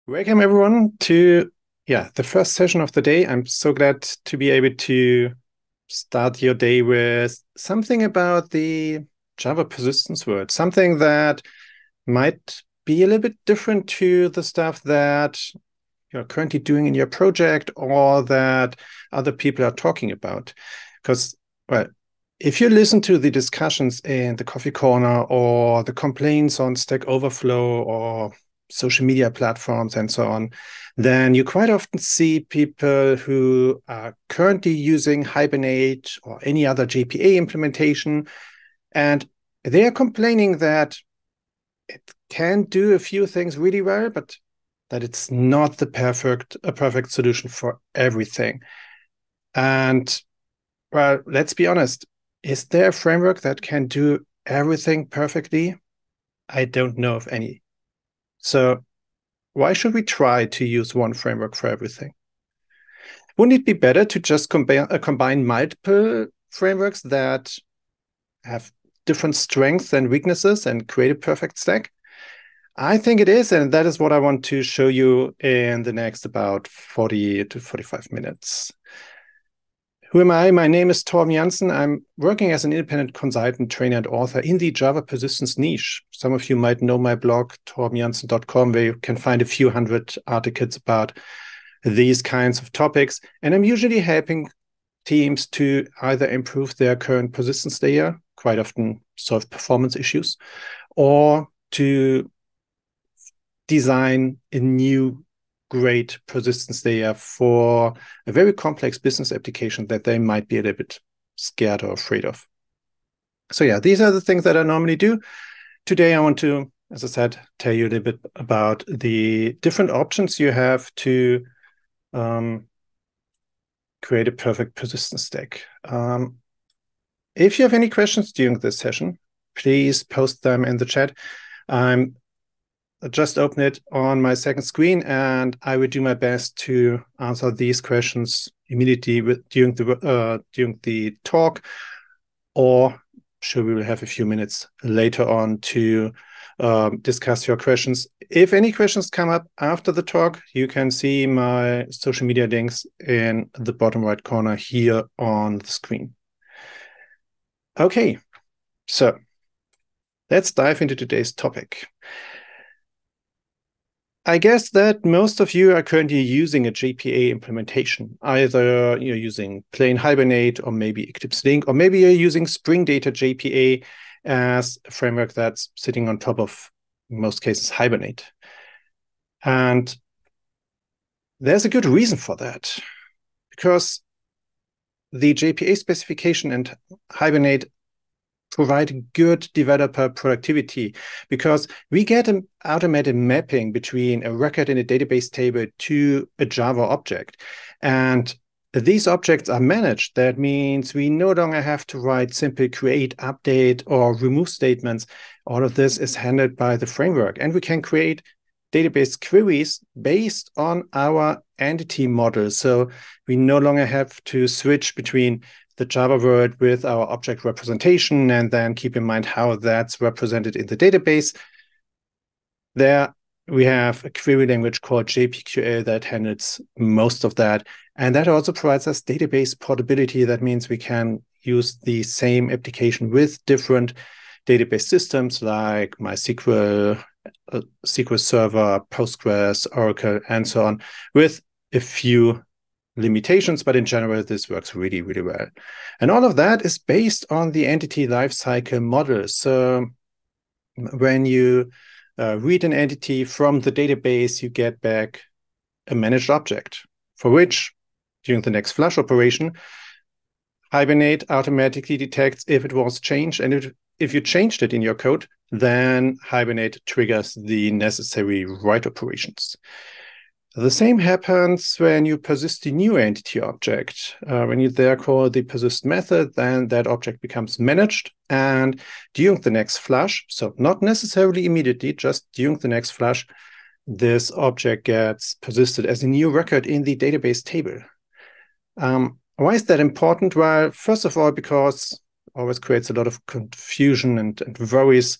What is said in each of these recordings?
Welcome everyone to the first session of the day. I'm so glad to be able to start your day with something about the Java persistence world, something that might be a little bit different to the stuff that you're currently doing in your project or that other people are talking about. Because, well, if you listen to the discussions in the coffee corner or the complaints on Stack Overflow or social media platforms and so on, then you quite often see people who are currently using Hibernate or any other JPA implementation, and they are complaining that it can do a few things really well, but that it's not the perfect solution for everything. And well, let's be honest, is there a framework that can do everything perfectly? I don't know of any. So why should we try to use one framework for everything? Wouldn't it be better to just combine multiple frameworks that have different strengths and weaknesses and create a perfect stack? I think it is, and that is what I want to show you in the next about 40 to 45 minutes. Who am I? My name is Thorben Janssen. I'm working as an independent consultant, trainer, and author in the Java persistence niche. Some of you might know my blog, thorbenjanssen.com, where you can find a few hundred articles about these kinds of topics. And I'm usually helping teams to either improve their current persistence layer, quite often solve performance issues, or to design a new great persistence layer for a very complex business application that they might be a little bit scared or afraid of. So yeah, these are the things that I normally do. Today I want to, as I said, tell you a little bit about the different options you have to create a perfect persistence stack. If you have any questions during this session, please post them in the chat. I'm just open it on my second screen, and I will do my best to answer these questions immediately during the talk, or sure, we will have a few minutes later on to discuss your questions. If any questions come up after the talk, you can see my social media links in the bottom right corner here on the screen. Okay, so let's dive into today's topic. I guess that most of you are currently using a JPA implementation. Either you're using plain Hibernate or maybe Eclipse Link, or maybe you're using Spring Data JPA as a framework that's sitting on top of, in most cases, Hibernate. And there's a good reason for that, because the JPA specification and Hibernate provide good developer productivity, because we get an automated mapping between a record in a database table to a Java object. And these objects are managed. That means we no longer have to write simple create, update, or remove statements. All of this is handled by the framework. And we can create database queries based on our entity model. So we no longer have to switch between the Java world with our object representation and then keep in mind how that's represented in the database. There we have a query language called JPQL that handles most of that. And that also provides us database portability. That means we can use the same application with different database systems like MySQL, SQL Server, Postgres, Oracle, and so on, with a few limitations, but in general, this works really, really well. And all of that is based on the entity lifecycle model. So when you read an entity from the database, you get back a managed object, for which, during the next flush operation, Hibernate automatically detects if it was changed. And if you changed it in your code, then Hibernate triggers the necessary write operations. The same happens when you persist the new entity object. When you there call the persist method, then that object becomes managed. And during the next flush, so not necessarily immediately, just during the next flush, this object gets persisted as a new record in the database table. Why is that important? Well, first of all, because it always creates a lot of confusion and worries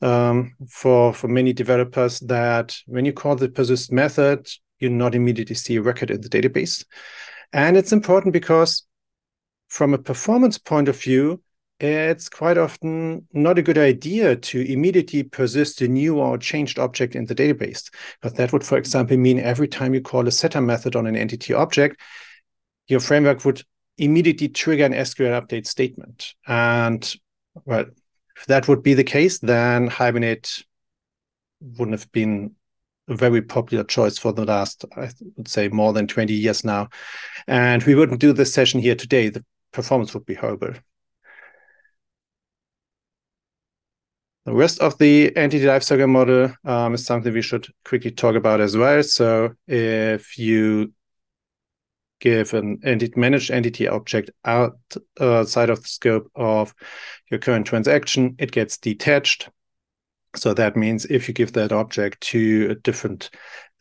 for many developers that when you call the persist method, you not immediately see a record in the database. And it's important because from a performance point of view, it's quite often not a good idea to immediately persist a new or changed object in the database. But that would, for example, mean every time you call a setter method on an entity object, your framework would immediately trigger an SQL update statement. And well, if that would be the case, then Hibernate wouldn't have been a very popular choice for the last, I would say, more than 20 years now. And we wouldn't do this session here today. The performance would be horrible. The rest of the entity lifecycle model is something we should quickly talk about as well. So if you give an managed entity object outside of the scope of your current transaction, it gets detached. So that means if you give that object to a different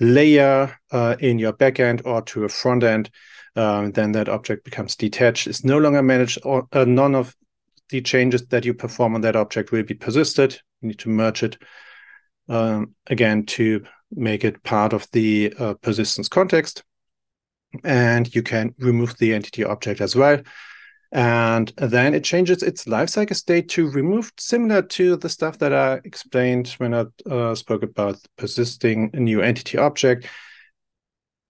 layer in your backend or to a front end, then that object becomes detached. It's no longer managed, or none of the changes that you perform on that object will be persisted. You need to merge it again to make it part of the persistence context. And you can remove the entity object as well. And then it changes its lifecycle state to removed, similar to the stuff that I explained when I spoke about persisting a new entity object.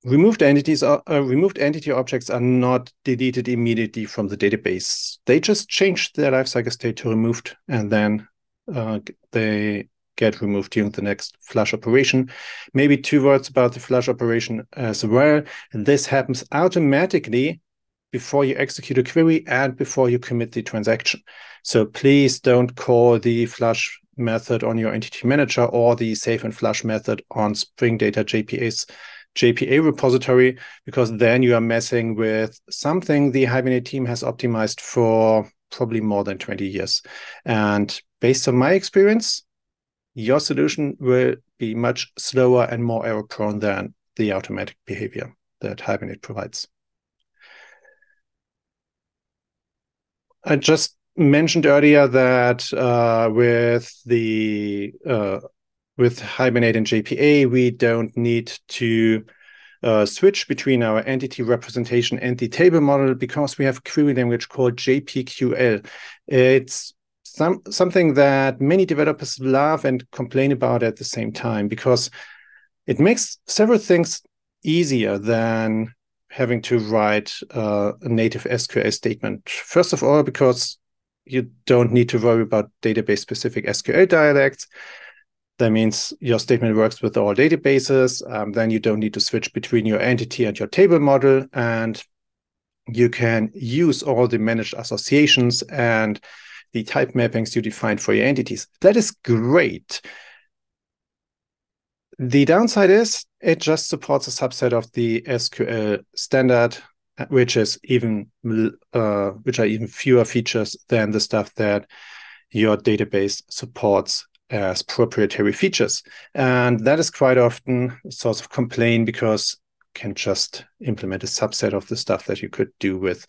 Removed entity objects are not deleted immediately from the database. They just change their lifecycle state to removed, and then they get removed during the next flush operation. Maybe 2 words about the flush operation as well. And this happens automatically before you execute a query and before you commit the transaction. So please don't call the flush method on your entity manager or the save and flush method on Spring Data JPA's JPA repository, because then you are messing with something the Hibernate team has optimized for probably more than 20 years. And based on my experience, your solution will be much slower and more error-prone than the automatic behavior that Hibernate provides. I just mentioned earlier that with Hibernate and JPA, we don't need to switch between our entity representation and the table model because we have a query language called JPQL. It's something that many developers love and complain about at the same time because it makes several things easier than having to write a native SQL statement. First of all, because you don't need to worry about database-specific SQL dialects. That means your statement works with all databases. Then you don't need to switch between your entity and your table model. And you can use all the managed associations and the type mappings you defined for your entities. That is great. The downside is it just supports a subset of the SQL standard, which are even fewer features than the stuff that your database supports as proprietary features. And that is quite often a source of complaint because you can just implement a subset of the stuff that you could do with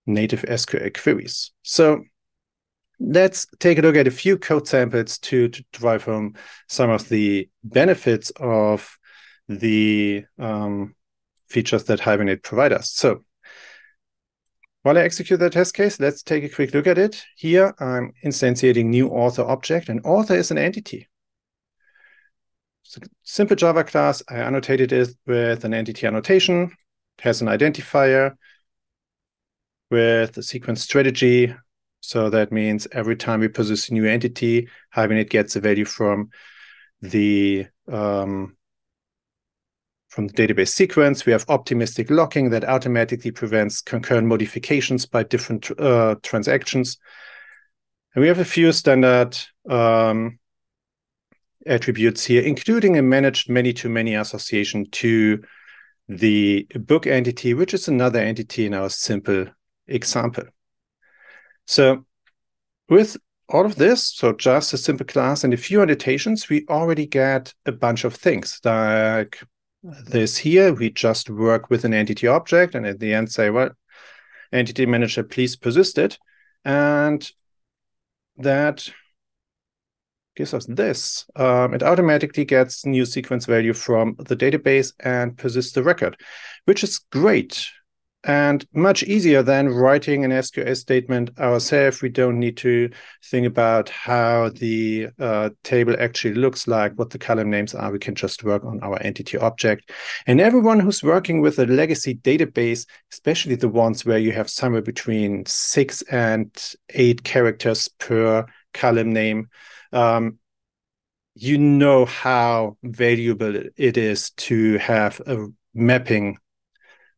native SQL queries. So let's take a look at a few code samples to derive from some of the benefits of the features that Hibernate provide us. So while I execute the test case, let's take a quick look at it. Here, I'm instantiating new author object, and author is an entity. It's a simple Java class. I annotated it with an entity annotation. It has an identifier with a sequence strategy. So that means every time we possess a new entity, Hibernate gets a value from the database sequence. We have optimistic locking that automatically prevents concurrent modifications by different transactions. And we have a few standard attributes here, including a managed many-to-many association to the book entity, which is another entity in our simple example. So with all of this, so just a simple class and a few annotations, we already get a bunch of things like this here. We just work with an entity object and at the end say, well, entity manager, please persist it. And that gives us this. It automatically gets new sequence value from the database and persists the record, which is great and much easier than writing an SQL statement ourselves. We don't need to think about how the table actually looks like, what the column names are. We can just work on our entity object. And everyone who's working with a legacy database, especially the ones where you have somewhere between 6 and 8 characters per column name, you know how valuable it is to have a mapping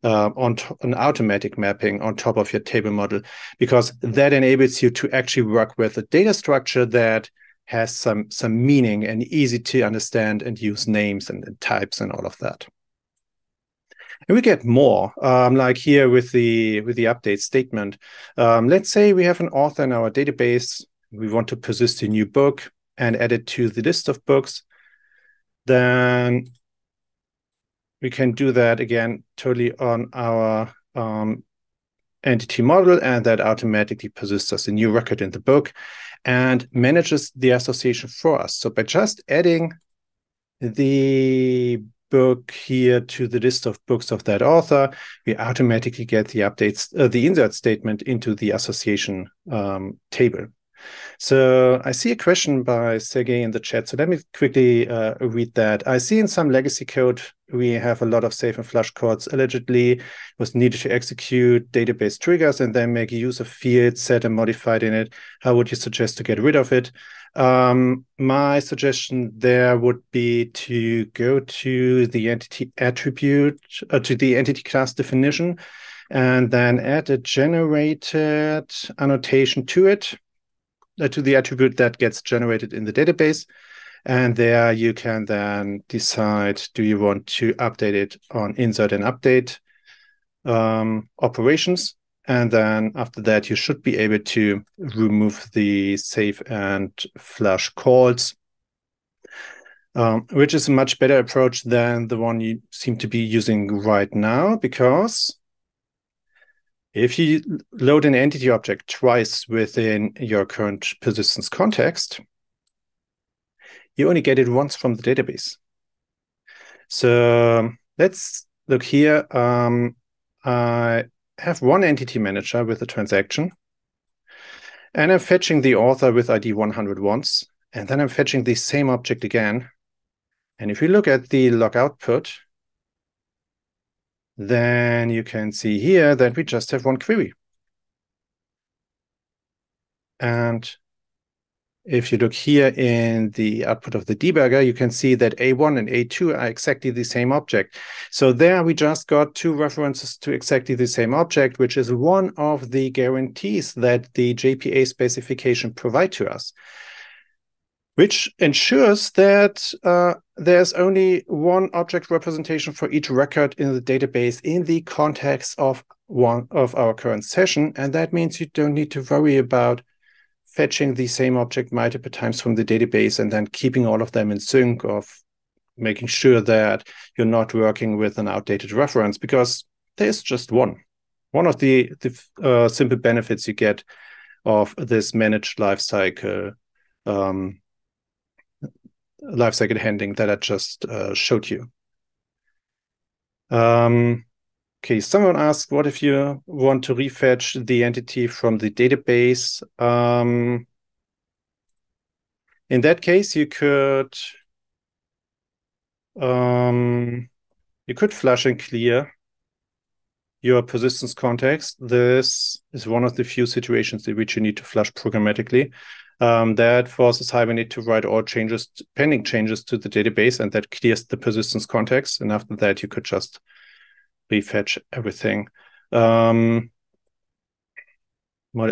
an automatic mapping on top of your table model, because that enables you to actually work with a data structure that has some meaning and easy to understand and use names and types and all of that. And we get more, like here with the update statement. Let's say we have an author in our database. We want to persist a new book and add it to the list of books. Then we can do that again totally on our entity model, and that automatically persists as a new record in the book and manages the association for us. So by just adding the book here to the list of books of that author, we automatically get the updates, the insert statement into the association table. So I see a question by Sergey in the chat. So let me quickly read that. I see in some legacy code, we have a lot of save and flush calls. Allegedly was needed to execute database triggers and then make use of fields set and modified in it. How would you suggest to get rid of it? My suggestion there would be to go to the entity attribute, to the entity class definition, and then add a generated annotation to it, to the attribute that gets generated in the database. And there you can then decide, do you want to update it on insert and update operations? And then after that, you should be able to remove the save and flush calls, which is a much better approach than the one you seem to be using right now, because if you load an entity object twice within your current persistence context, you only get it once from the database. So let's look here. I have one entity manager with a transaction, and I'm fetching the author with ID 100 once, and then I'm fetching the same object again. And if you look at the log output, then you can see here that we just have one query. And if you look here in the output of the debugger, you can see that A1 and A2 are exactly the same object. So there we just got two references to exactly the same object, which is one of the guarantees that the JPA specification provide to us, which ensures that there's only one object representation for each record in the database in the context of one of our current session. And that means you don't need to worry about fetching the same object multiple times from the database and then keeping all of them in sync, of making sure that you're not working with an outdated reference, because there's just one. One of the simple benefits you get of this managed lifecycle handling that I just showed you. Okay, someone asked, what if you want to refetch the entity from the database? In that case, you could flush and clear your persistence context. This is one of the few situations in which you need to flush programmatically. That forces Hibernate to write all changes, pending changes to the database, and that clears the persistence context. And after that, you could just refetch everything. What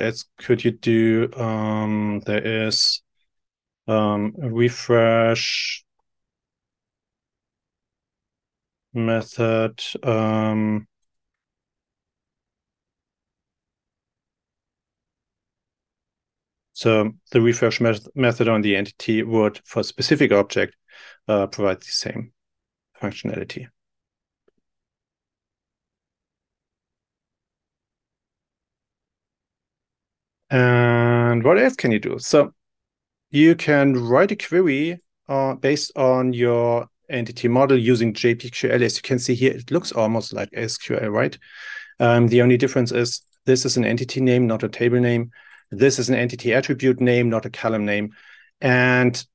else could you do? There is a refresh method. So the refresh method on the entity would, for a specific object, provide the same functionality. And what else can you do? So you can write a query based on your entity model using JPQL. As you can see here, it looks almost like SQL, right? The only difference is this is an entity name, not a table name. This is an entity attribute name, not a column name. And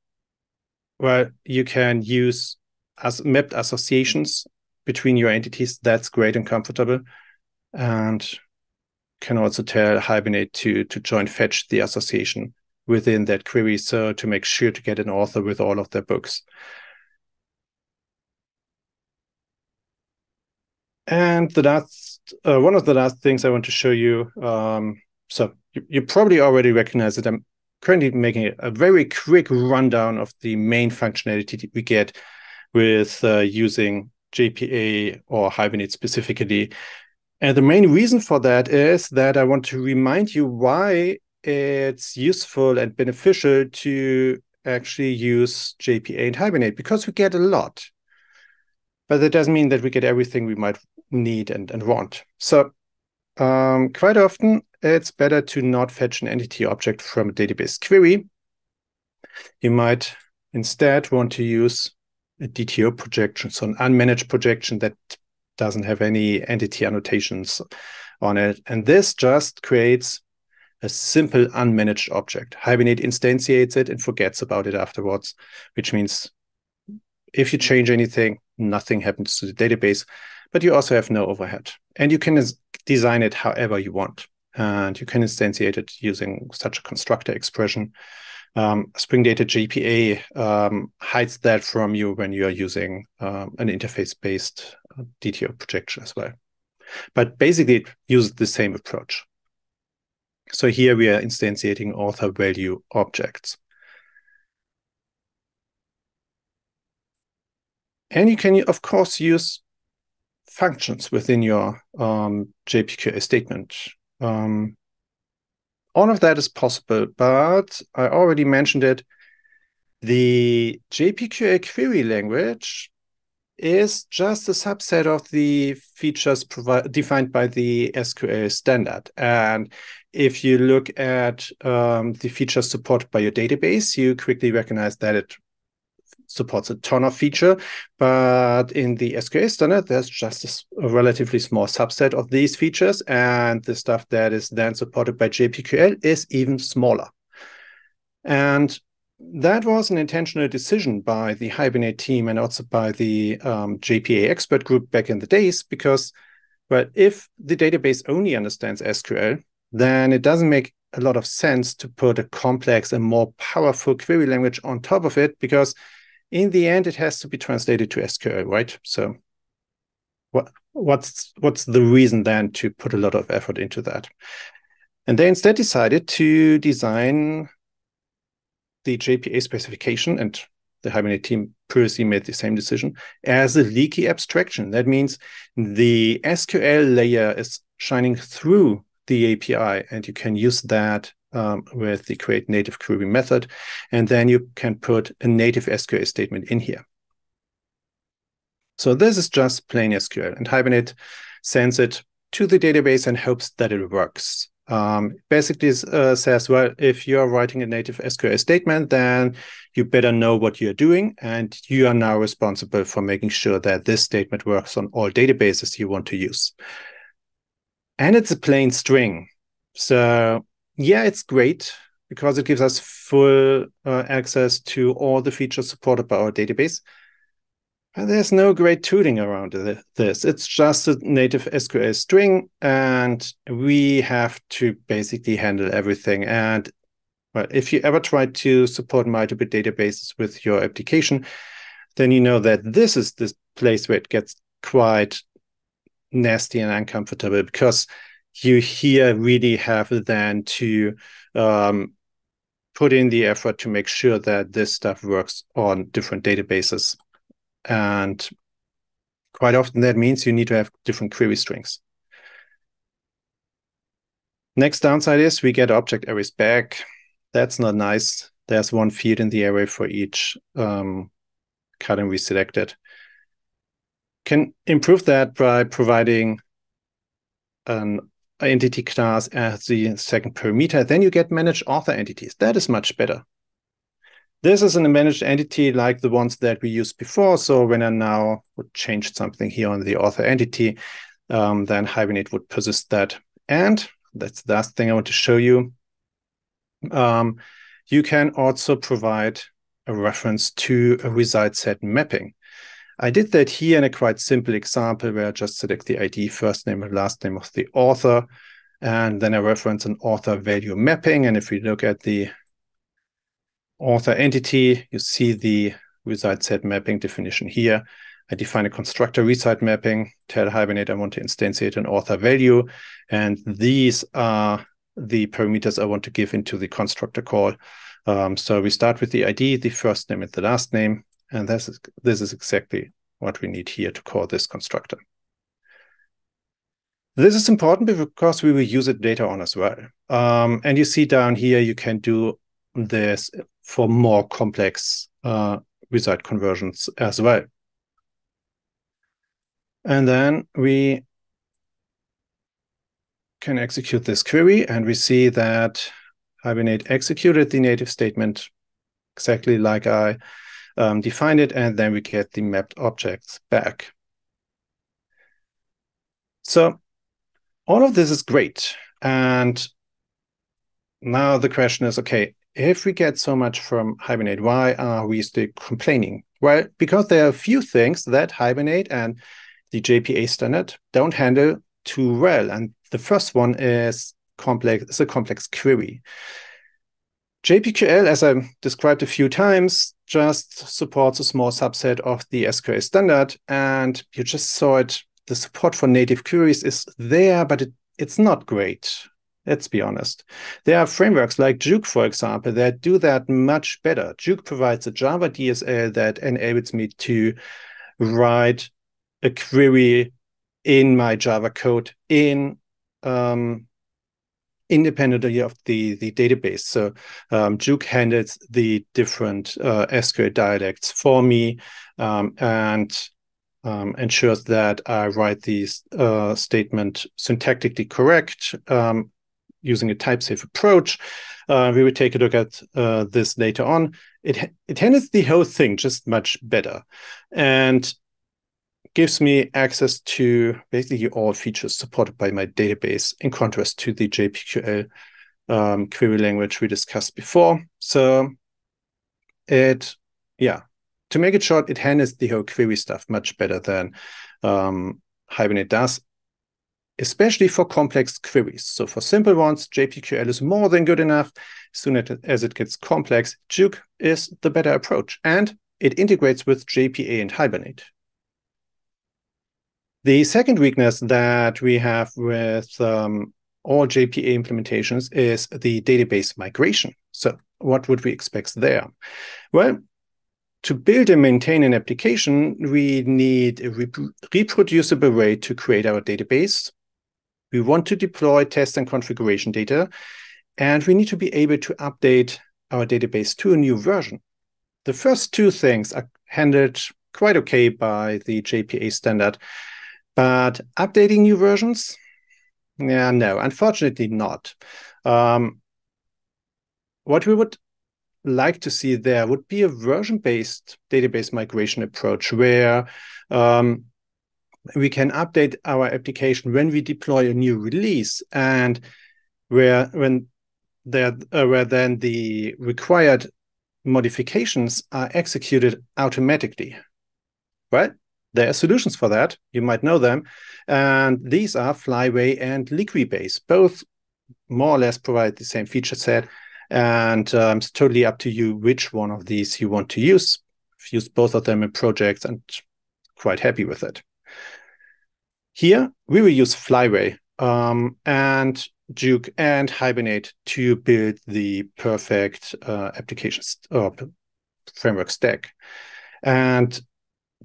well, you can use as mapped associations between your entities. That's great and comfortable. And can also tell Hibernate to join fetch the association within that query, so to make sure to get an author with all of their books. And the last, one of the last things I want to show you, so you probably already recognize it. I'm currently making a very quick rundown of the main functionality we get with using JPA or Hibernate specifically. And the main reason for that is that I want to remind you why it's useful and beneficial to actually use JPA and Hibernate, because we get a lot. But that doesn't mean that we get everything we might need and want. So quite often, it's better to not fetch an entity object from a database query. You might instead want to use a DTO projection, so an unmanaged projection that doesn't have any entity annotations on it. And this just creates a simple unmanaged object. Hibernate instantiates it and forgets about it afterwards, which means if you change anything, nothing happens to the database, but you also have no overhead. And you can design it however you want. And you can instantiate it using such a constructor expression. Spring Data JPA hides that from you when you are using an interface-based DTO projection as well. But basically, it uses the same approach. So here we are instantiating author value objects. And you can, of course, use functions within your JPQL statement. All of that is possible, but I already mentioned it. The JPQL query language is just a subset of the features defined by the SQL standard. And if you look at the features supported by your database, you quickly recognize that it supports a ton of feature, but in the SQL standard, there's just a relatively small subset of these features, and the stuff that is then supported by JPQL is even smaller. And that was an intentional decision by the Hibernate team and also by the JPA expert group back in the days, because, well, if the database only understands SQL, then it doesn't make a lot of sense to put a complex and more powerful query language on top of it, because in the end, it has to be translated to SQL, right? So what's the reason then to put a lot of effort into that? And they instead decided to design the JPA specification, and the Hibernate team previously made the same decision, as a leaky abstraction. That means the SQL layer is shining through the API, and you can use that with the create native query method, and then you can put a native SQL statement in here. So this is just plain SQL, and Hibernate sends it to the database and hopes that it works. Basically says, well, if you're writing a native SQL statement, then you better know what you're doing, and you are now responsible for making sure that this statement works on all databases you want to use. And it's a plain string. So yeah, it's great because it gives us full access to all the features supported by our database. And there's no great tooling around this. It's just a native SQL string, and we have to basically handle everything. And well, if you ever try to support multiple databases with your application, then you know that this is the place where it gets quite nasty and uncomfortable, because you here really have then to put in the effort to make sure that this stuff works on different databases. And quite often that means you need to have different query strings. Next downside is we get object arrays back. That's not nice. There's one field in the array for each column we selected. Can improve that by providing an entity class as the second parameter. Then you get managed author entities. That is much better. This is a managed entity like the ones that we used before. So when I now would change something here on the author entity, then Hibernate would persist that. And that's the last thing I want to show you. You can also provide a reference to a result set mapping. I did that here in a quite simple example where I just select the ID, first name and last name of the author, and then I reference an author value mapping. And if we look at the author entity, you see the result set mapping definition here. I define a constructor result mapping, tell Hibernate I want to instantiate an author value, and these are the parameters I want to give into the constructor call. So we start with the ID, the first name and the last name, and this is exactly what we need here to call this constructor. This is important because we will use it later on as well. And you see down here, you can do this for more complex result conversions as well. And then we can execute this query, and we see that Hibernate executed the native statement exactly like I defined it, and then we get the mapped objects back. So all of this is great. And now the question is, okay, if we get so much from Hibernate, why are we still complaining? Well, because there are a few things that Hibernate and the JPA standard don't handle too well. And the first one is a complex query. JPQL, as I described a few times, just supports a small subset of the SQL standard. And you just saw it. The support for native queries is there, but it's not great. Let's be honest. There are frameworks like Juke, for example, that do that much better. Juke provides a Java DSL that enables me to write a query in my Java code independently of the database. So Juke handles the different SQL dialects for me and ensures that I write these statement syntactically correct using a type-safe approach. We will take a look at this later on. It handles the whole thing just much better and gives me access to basically all features supported by my database, in contrast to the JPQL query language we discussed before. So to make it short, it handles the whole query stuff much better than Hibernate does, especially for complex queries. So for simple ones, JPQL is more than good enough. As soon as it gets complex, Juke is the better approach, and it integrates with JPA and Hibernate. The second weakness that we have with all JPA implementations is the database migration. So what would we expect there? Well, to build and maintain an application, we need a reproducible way to create our database. We want to deploy test and configuration data, and we need to be able to update our database to a new version. The first two things are handled quite okay by the JPA standard, but updating new versions? Yeah, no, unfortunately not. What we would like to see there would be a version-based database migration approach where we can update our application when we deploy a new release, and where then the required modifications are executed automatically. Right? There are solutions for that. You might know them. And these are Flyway and Liquibase. Both more or less provide the same feature set. And it's totally up to you which one of these you want to use. I've used both of them in projects and quite happy with it. Here, we will use Flyway and Juke and Hibernate to build the perfect applications or framework stack. And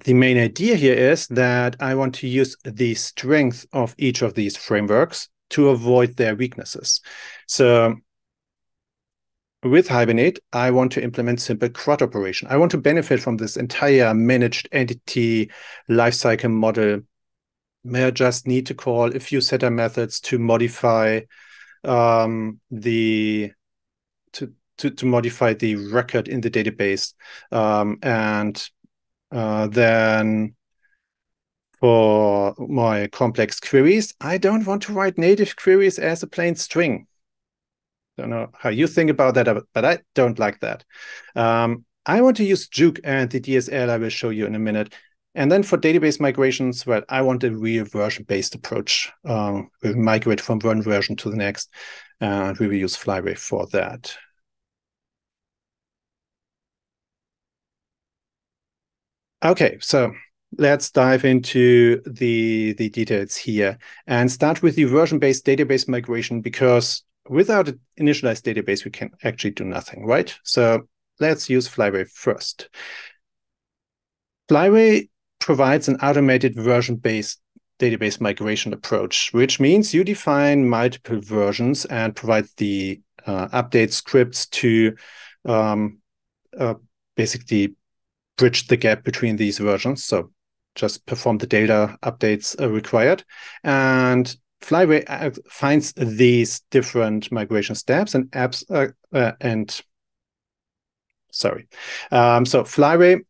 the main idea here is that I want to use the strength of each of these frameworks to avoid their weaknesses. So with Hibernate, I want to implement simple CRUD operation. I want to benefit from this entire managed entity lifecycle model where I just need to call a few setter methods to modify to to modify the record in the database. Then for my complex queries, I don't want to write native queries as a plain string. Don't know how you think about that, but I don't like that. I want to use Juke and the DSL I will show you in a minute. And then for database migrations, well, I want a real version-based approach. We'll migrate from one version to the next, and we will use Flyway for that. Okay, so let's dive into the details here and start with the version-based database migration, because without an initialized database, we can actually do nothing, right? So let's use Flyway first. Flyway provides an automated version-based database migration approach, which means you define multiple versions and provide the update scripts to basically bridge the gap between these versions. So just perform the data updates Required. And Flyway finds these different migration steps and so Flyway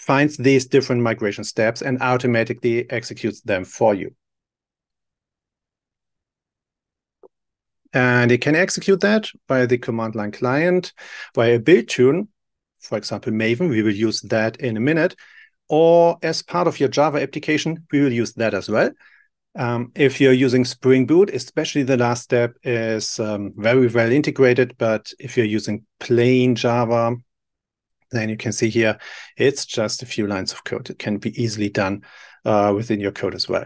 finds these different migration steps and automatically executes them for you. And it can execute that via the command line client, via a build tune, for example, Maven. We will use that in a minute. Or as part of your Java application, we will use that as well. If you're using Spring Boot, especially the last step is very well integrated. But if you're using plain Java, then you can see here, it's just a few lines of code. It can be easily done within your code as well.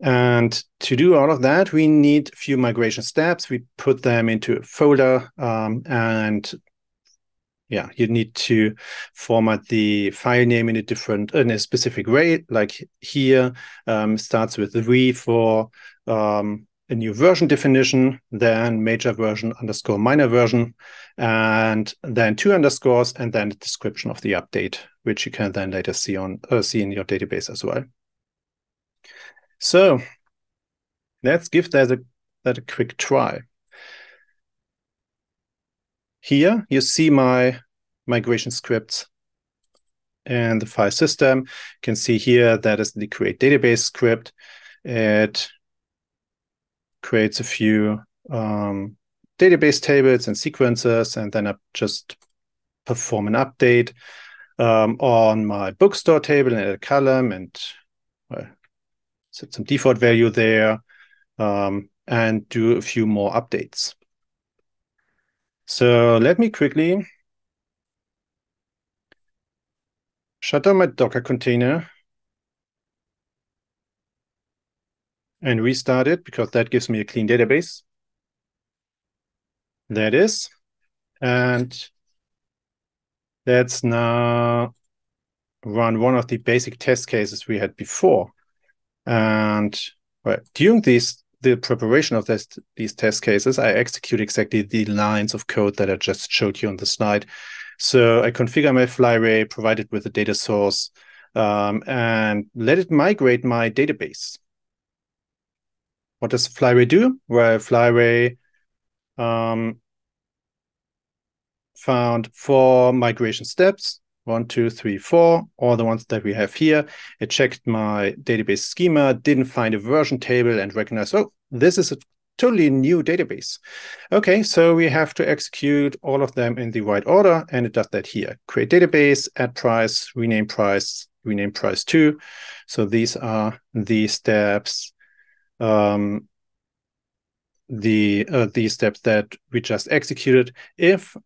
And to do all of that, we need a few migration steps. We put them into a folder, and yeah, you need to format the file name in a specific way. Like here, starts with the v for a new version definition, then major version _ minor version, and then 2 underscores, and then the description of the update, which you can then later see in your database as well. So let's give that a quick try. Here you see my migration scripts and the file system. You can see here that is the create database script. It creates a few database tables and sequences, and then I just perform an update on my bookstore table and a column, and set some default value there, and do a few more updates. So let me quickly shut down my Docker container and restart it, because that gives me a clean database. That is. And let's now run one of the basic test cases we had before. And during the preparation of these test cases, I execute exactly the lines of code that I just showed you on the slide. So I configure my Flyway, provide it with a data source, and let it migrate my database. What does Flyway do? Well, Flyway found 4 migration steps, 1, 2, 3, 4, all the ones that we have here. It checked my database schema, didn't find a version table, and recognized, oh, this is a totally new database. Okay, so we have to execute all of them in the right order, and it does that here. Create database, add price, rename price 2. So these are the steps, these steps that we just executed. If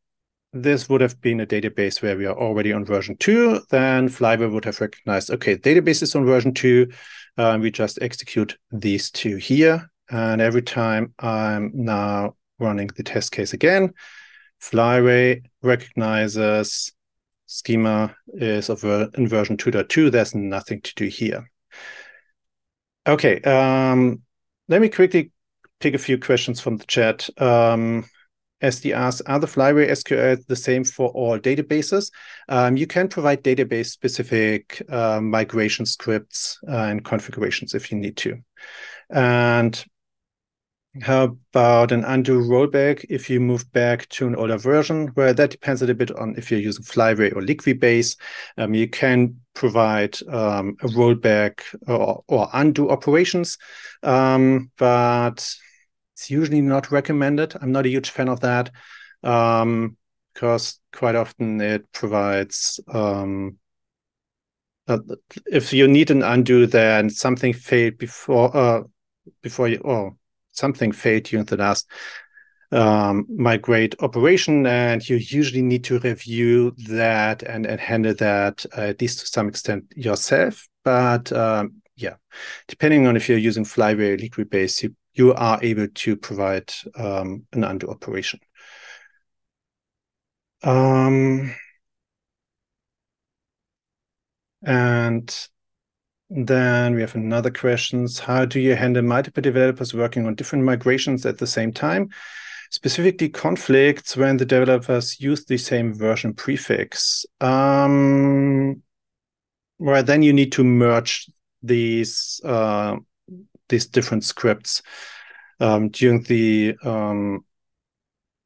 this would have been a database where we are already on version 2, then Flyway would have recognized, okay, database is on version 2. We just execute these 2 here. And every time I'm now running the test case again, Flyway recognizes schema is in version 2.2. There's nothing to do here. Okay, let me quickly take a few questions from the chat. SD asks, are the Flyway SQL the same for all databases? You can provide database-specific migration scripts and configurations if you need to. And How about an undo rollback if you move back to an older version? Well, that depends a little bit on if you're using Flyway or Liquibase. You can provide a rollback or undo operations, but it's usually not recommended. I'm not a huge fan of that because quite often it provides if you need an undo, then something failed before you, or something failed during the last migrate operation, and you usually need to review that and handle that at least to some extent yourself. But yeah, depending on if you're using Flyway or Liquibase, you are able to provide an undo operation. And then we have another question. How do you handle multiple developers working on different migrations at the same time? Specifically conflicts when the developers use the same version prefix. Well, then you need to merge these different scripts during the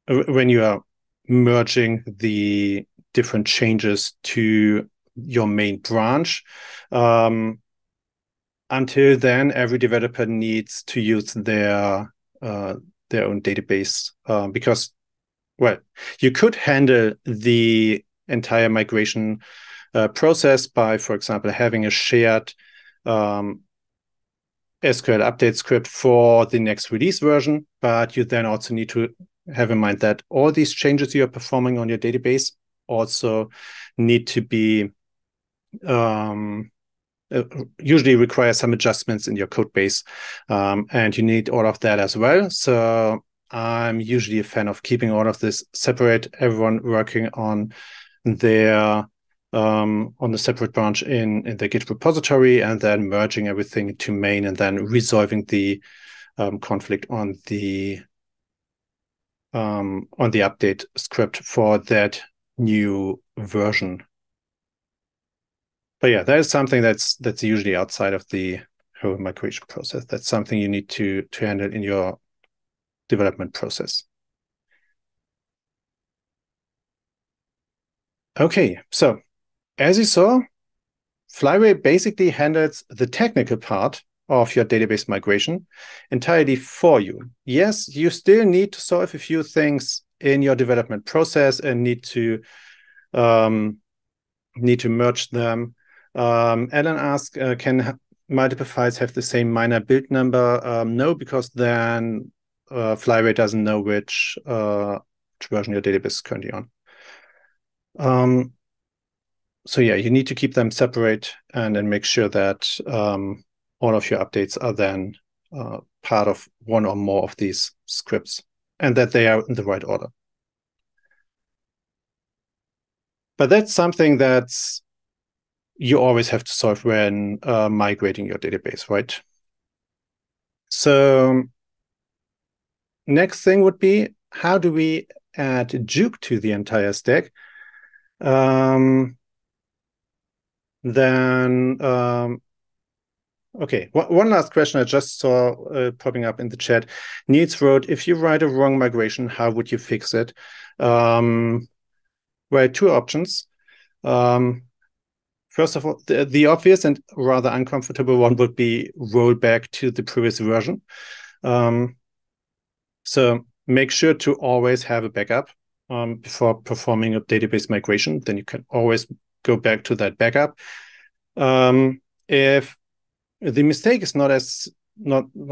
when you are merging the different changes to your main branch. Until then, every developer needs to use their own database because, well, you could handle the entire migration process by, for example, having a shared SQL update script for the next release version, but you then also need to have in mind that all these changes you are performing on your database also need to be usually require some adjustments in your code base, and you need all of that as well. So I'm usually a fan of keeping all of this separate, everyone working on their on the separate branch in the Git repository, and then merging everything into main, and then resolving the conflict on the update script for that new version. But yeah, that is something that's usually outside of the whole migration process. That's something you need to handle in your development process. Okay, so as you saw, Flyway basically handles the technical part of your database migration entirely for you. Yes, you still need to solve a few things in your development process and need to merge them. Alan asked, can multiple files have the same minor build number? No, because then Flyway doesn't know which version your database is currently on. So yeah, you need to keep them separate and then make sure that all of your updates are then part of one or more of these scripts and that they are in the right order. But that's something that's you always have to solve when migrating your database, right? So next thing would be, how do we add Juke to the entire stack? Okay, one last question I just saw popping up in the chat. Niels wrote, if you write a wrong migration, how would you fix it? Well, two options. First of all, the obvious and rather uncomfortable one would be roll back to the previous version. So make sure to always have a backup before performing a database migration. Then you can always go back to that backup. If the mistake is not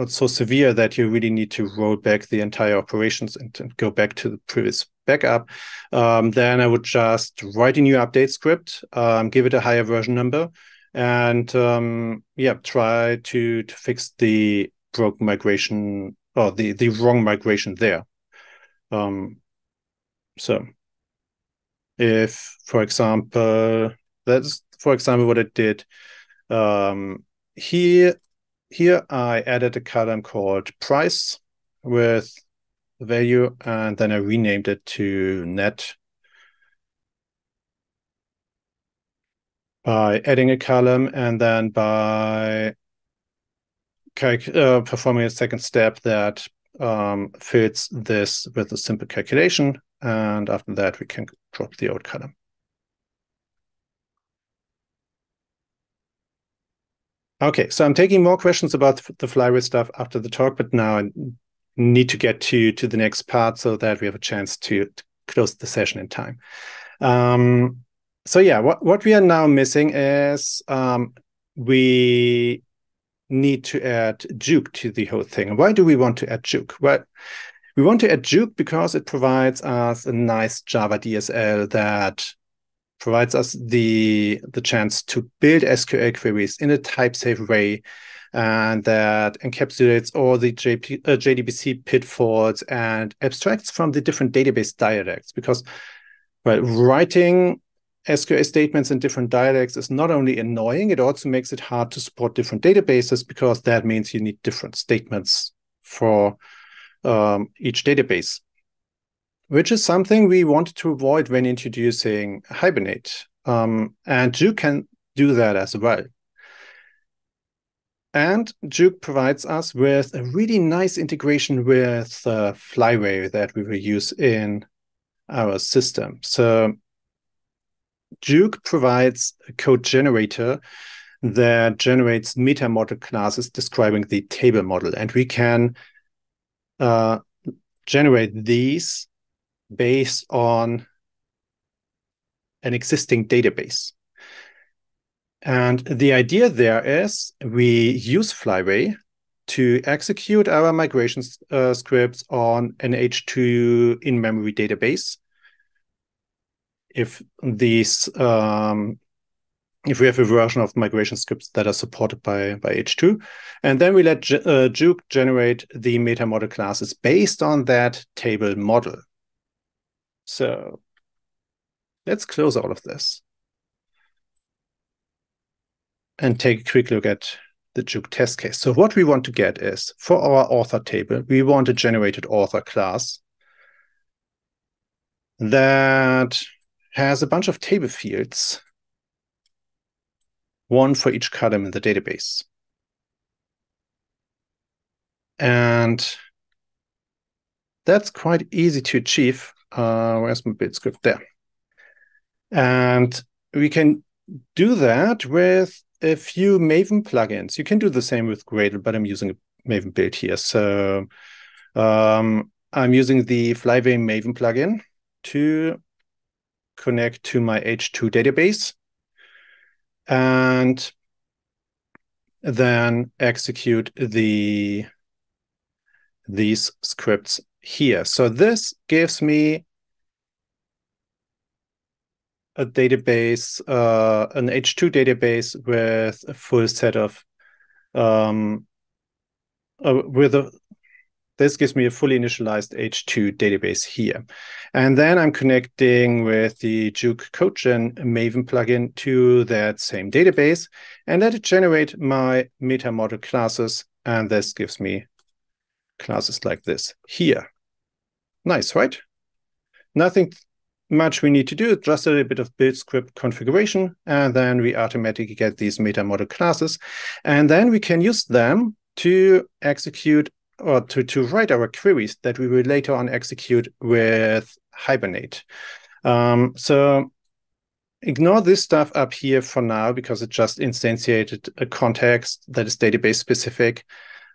so severe that you really need to roll back the entire operations and go back to the previous backup, then I would just write a new update script, give it a higher version number, and try to fix the broke migration or the wrong migration there. So if, for example, that's what I did. Here I added a column called price with the value, and then I renamed it to net by adding a column, and then by performing a second step that fills this with a simple calculation. And after that, we can drop the old column. Okay, so I'm taking more questions about the Flyway stuff after the talk, but now I need to get to the next part so that we have a chance to close the session in time. So yeah, what we are now missing is we need to add Juke to the whole thing. Why do we want to add Juke? Well, we want to add Juke because it provides us a nice Java DSL that provides us the chance to build SQL queries in a type-safe way, and that encapsulates all the JDBC pitfalls and abstracts from the different database dialects. Because, well, writing SQL statements in different dialects is not only annoying, it also makes it hard to support different databases, because that means you need different statements for each database, which is something we wanted to avoid when introducing Hibernate. And Juke can do that as well. And Juke provides us with a really nice integration with Flyway that we will use in our system. So Juke provides a code generator that generates meta model classes describing the table model. And we can generate these based on an existing database. And the idea there is we use Flyway to execute our migration scripts on an H2 in-memory database. If these, if we have a version of migration scripts that are supported by H2, and then we let Juke generate the meta model classes based on that table model. So let's close all of this and take a quick look at the Juke test case. So what we want to get is, for our author table, we want a generated author class that has a bunch of table fields, one for each column in the database. And that's quite easy to achieve. Where's my build script? There. And we can do that with a few Maven plugins. You can do the same with Gradle, but I'm using a Maven build here. So I'm using the Flyway Maven plugin to connect to my H2 database and then execute these scripts here. So this gives me a database, an H2 database with a full set of, this gives me a fully initialized H2 database here. And then I'm connecting with the Juke CodeGen Maven plugin to that same database and let it generate my meta model classes. And this gives me classes like this here. Nice, right? Nothing much we need to do, just a little bit of build script configuration, and then we automatically get these meta model classes. And then we can use them to execute or to write our queries that we will later on execute with Hibernate. So ignore this stuff up here for now, because it just instantiated a context that is database specific.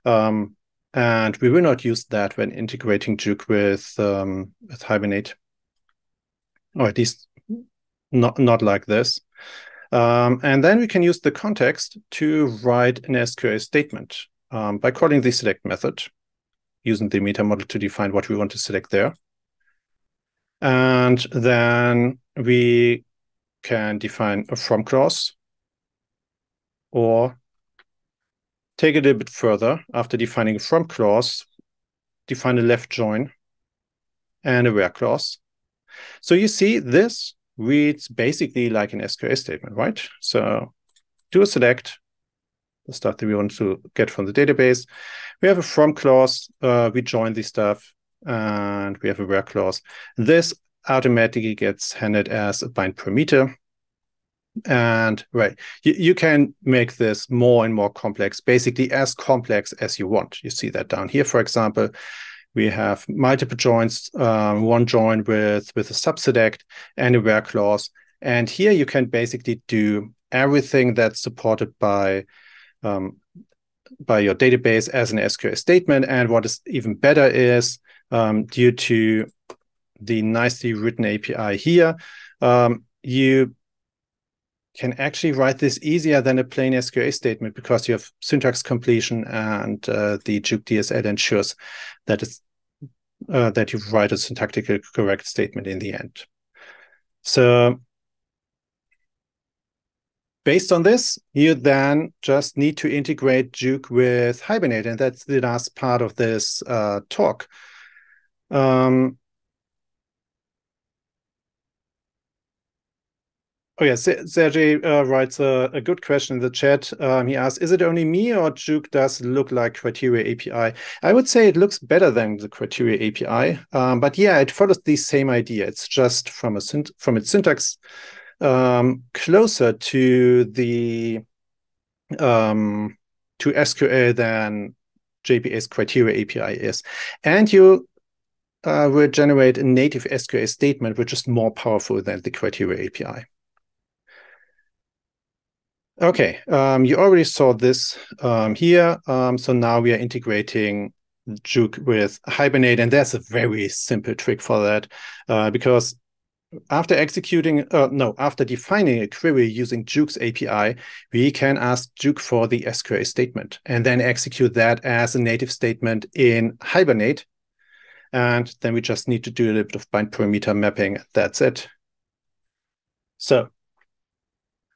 And we will not use that when integrating Juke with Hibernate. Or at least not like this. And then we can use the context to write an SQL statement by calling the select method, using the meta model to define what we want to select there. And then we can define a from clause, or take it a bit further. After defining a from clause, define a left join and a where clause. So you see, this reads basically like an SQL statement, right? So do a select, the stuff that we want to get from the database. We have a from clause, we join the stuff, and we have a where clause. This automatically gets handed as a bind parameter. And right, you can make this more and more complex, basically as complex as you want. You see that down here, for example. We have multiple joins, one join with a subselect and a where clause. And here you can basically do everything that's supported by your database as an SQL statement. And what is even better is, due to the nicely written API here, you can actually write this easier than a plain SQL statement because you have syntax completion, and the Juke DSL ensures that that you write a syntactically correct statement in the end. So based on this, you then just need to integrate Juke with Hibernate, and that's the last part of this talk. Oh yeah, Sergey writes a good question in the chat. He asks, is it only me or Juke does look like criteria API? I would say it looks better than the criteria API, but yeah, it follows the same idea. It's just from its syntax closer to the to SQL than JPA's criteria API is. And you will generate a native SQL statement, which is more powerful than the criteria API. Okay, you already saw this here. So now we are integrating Juke with Hibernate, and there's a very simple trick for that, because after defining a query using Juke's API, we can ask Juke for the SQL statement and then execute that as a native statement in Hibernate. And then we just need to do a little bit of bind parameter mapping. That's it. So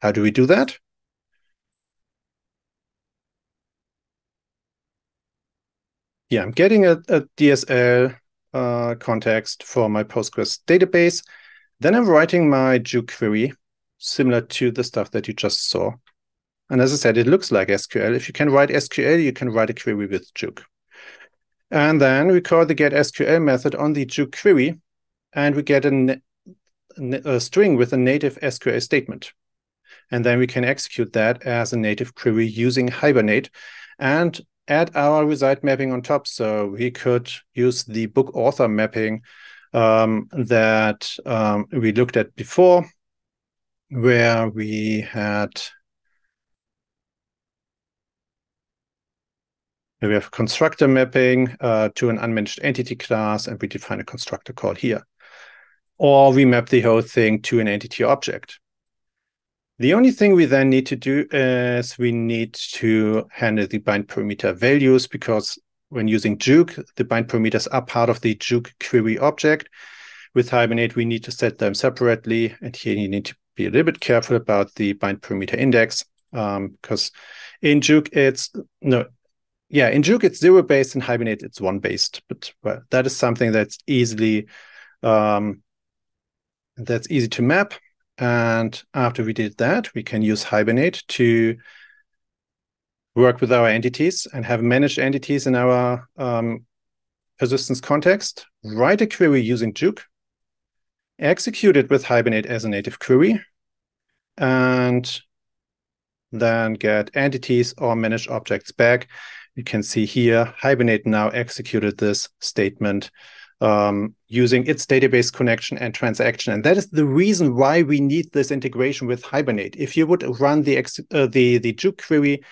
how do we do that? Yeah, I'm getting a DSL context for my Postgres database. Then I'm writing my Juke query, similar to the stuff that you just saw. And as I said, it looks like SQL. If you can write SQL, you can write a query with Juke. And then we call the getSQL method on the Juke query, and we get a string with a native SQL statement. And then we can execute that as a native query using Hibernate and add our result mapping on top. So we could use the book author mapping that we looked at before, where we have constructor mapping to an unmanaged entity class, and we define a constructor call here. Or we map the whole thing to an entity object. The only thing we then need to do is we need to handle the bind parameter values, because when using Juke, the bind parameters are part of the Juke query object. With Hibernate, we need to set them separately. And here you need to be a little bit careful about the bind parameter index, because in Juke, in Juke, it's 0-based, in Hibernate, it's 1-based. But well, that is something that's easy to map. And after we did that, we can use Hibernate to work with our entities and have managed entities in our persistence context, write a query using Juke, execute it with Hibernate as a native query, and then get entities or managed objects back. You can see here, Hibernate now executed this statement using its database connection and transaction. And that is the reason why we need this integration with Hibernate. If you would run the Juke query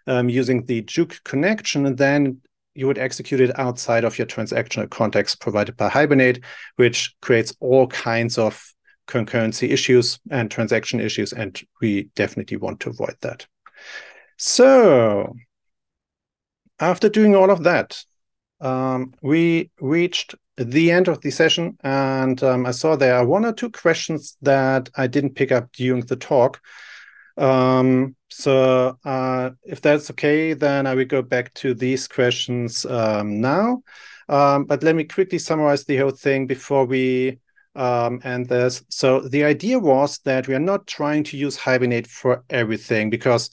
using the Juke connection, then you would execute it outside of your transactional context provided by Hibernate, which creates all kinds of concurrency issues and transaction issues, and we definitely want to avoid that. So after doing all of that, we reached the end of the session, and I saw there are one or two questions that I didn't pick up during the talk. So if that's okay, then I will go back to these questions now. But let me quickly summarize the whole thing before we end this. So the idea was that we are not trying to use Hibernate for everything, because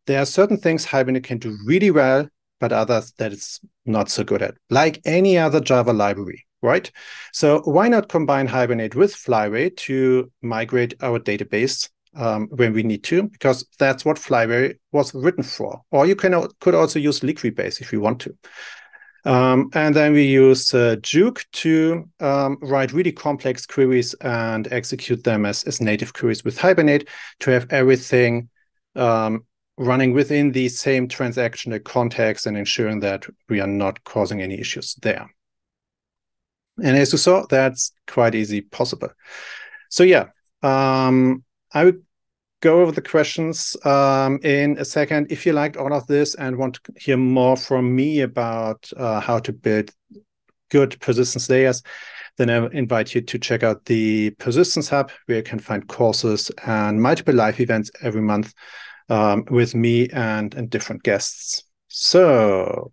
there are certain things Hibernate can do really well, but others that it's not so good at, like any other Java library, right? So why not combine Hibernate with Flyway to migrate our database when we need to, because that's what Flyway was written for. Or you could also use Liquibase if you want to. And then we use Juke to write really complex queries and execute them as native queries with Hibernate to have everything running within the same transactional context and ensuring that we are not causing any issues there. And as you saw, that's quite easy possible. So yeah, I would go over the questions in a second. If you liked all of this and want to hear more from me about how to build good persistence layers, then I invite you to check out the Persistence Hub, where you can find courses and multiple live events every month with me and different guests. So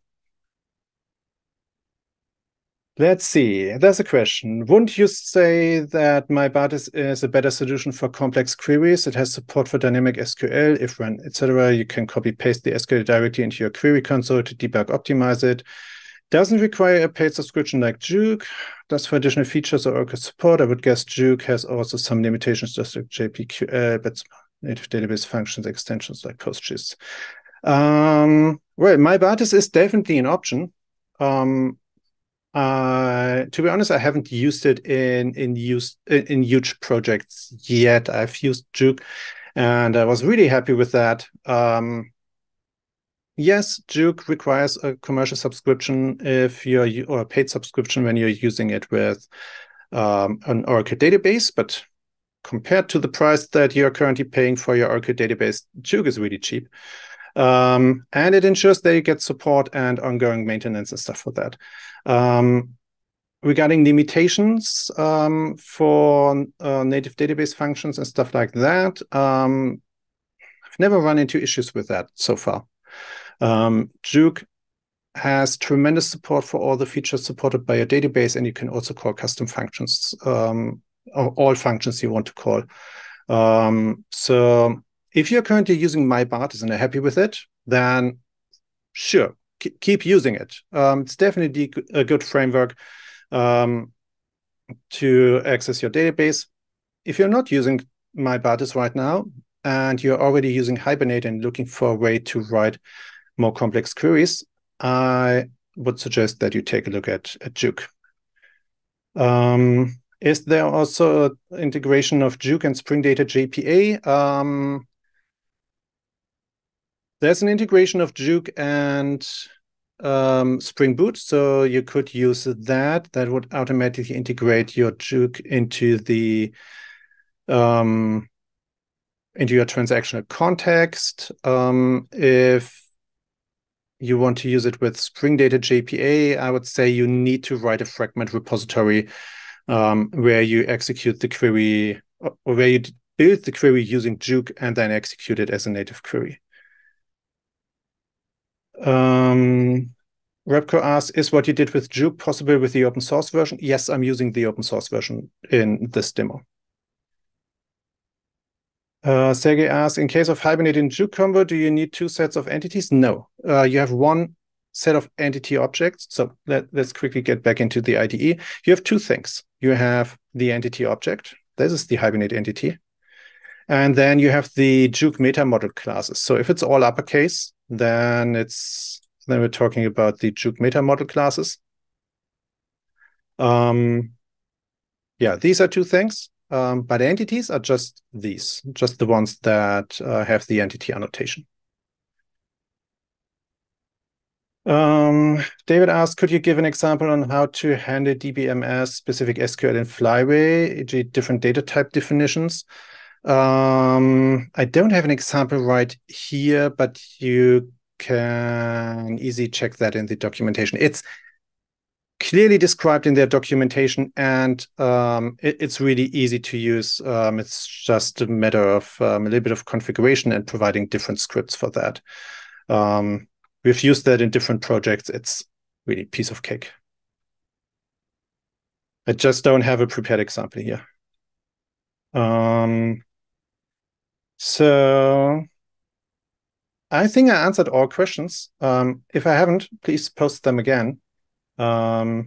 let's see. There's a question. Wouldn't you say that MyBart is a better solution for complex queries? It has support for dynamic SQL, if run, etc. You can copy paste the SQL directly into your query console to debug, optimize it. Doesn't require a paid subscription like Juke. Does for additional features or Oracle support. I would guess Juke has also some limitations, just like JPQL, but native database functions, extensions like PostGIS. Well, MyBart is definitely an option. To be honest, I haven't used it in huge projects yet. I've used Juke, and I was really happy with that. Yes, Juke requires a commercial subscription or a paid subscription when you're using it with an Oracle database, but compared to the price that you're currently paying for your Oracle database, Juke is really cheap. And it ensures that you get support and ongoing maintenance and stuff for that. Regarding limitations for native database functions and stuff like that, I've never run into issues with that so far. Juke has tremendous support for all the features supported by your database, and you can also call custom functions, or all functions you want to call. So if you're currently using MyBart and are happy with it, then sure, keep using it. It's definitely a good framework to access your database. If you're not using MyBart right now, and you're already using Hibernate and looking for a way to write more complex queries, I would suggest that you take a look at Juke. Is there also integration of Juke and Spring Data JPA? There's an integration of Juke and Spring Boot, so you could use that. That would automatically integrate your Juke into your transactional context. If you want to use it with Spring Data JPA, I would say you need to write a fragment repository where you execute the query, or where you build the query using Juke and then execute it as a native query. Repco asks, is what you did with Juke possible with the open source version? Yes, I'm using the open source version in this demo. Sergey asks, in case of Hibernate and Juke combo, do you need two sets of entities? No, you have one set of entity objects. So let's quickly get back into the IDE. You have two things. You have the entity object. This is the Hibernate entity. And then you have the Juke meta model classes. So if it's all uppercase, then we're talking about the Juke meta model classes. Yeah, these are two things. But entities are just these, just the ones that have the entity annotation. David asked, could you give an example on how to handle DBMS specific SQL in Flyway, e.g. different data type definitions? I don't have an example right here, but you can easily check that in the documentation. It's clearly described in their documentation, and it's really easy to use. It's just a matter of a little bit of configuration and providing different scripts for that. We've used that in different projects. It's really a piece of cake. I just don't have a prepared example here. So I think I answered all questions. If I haven't, please post them again. I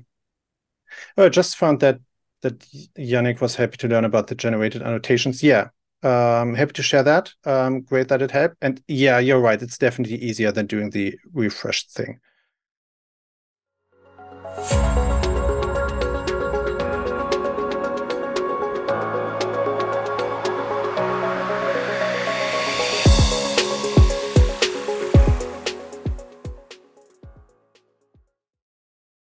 just found that Yannick was happy to learn about the generated annotations. Yeah, happy to share that. Great that it helped. And yeah, you're right. It's definitely easier than doing the refresh thing.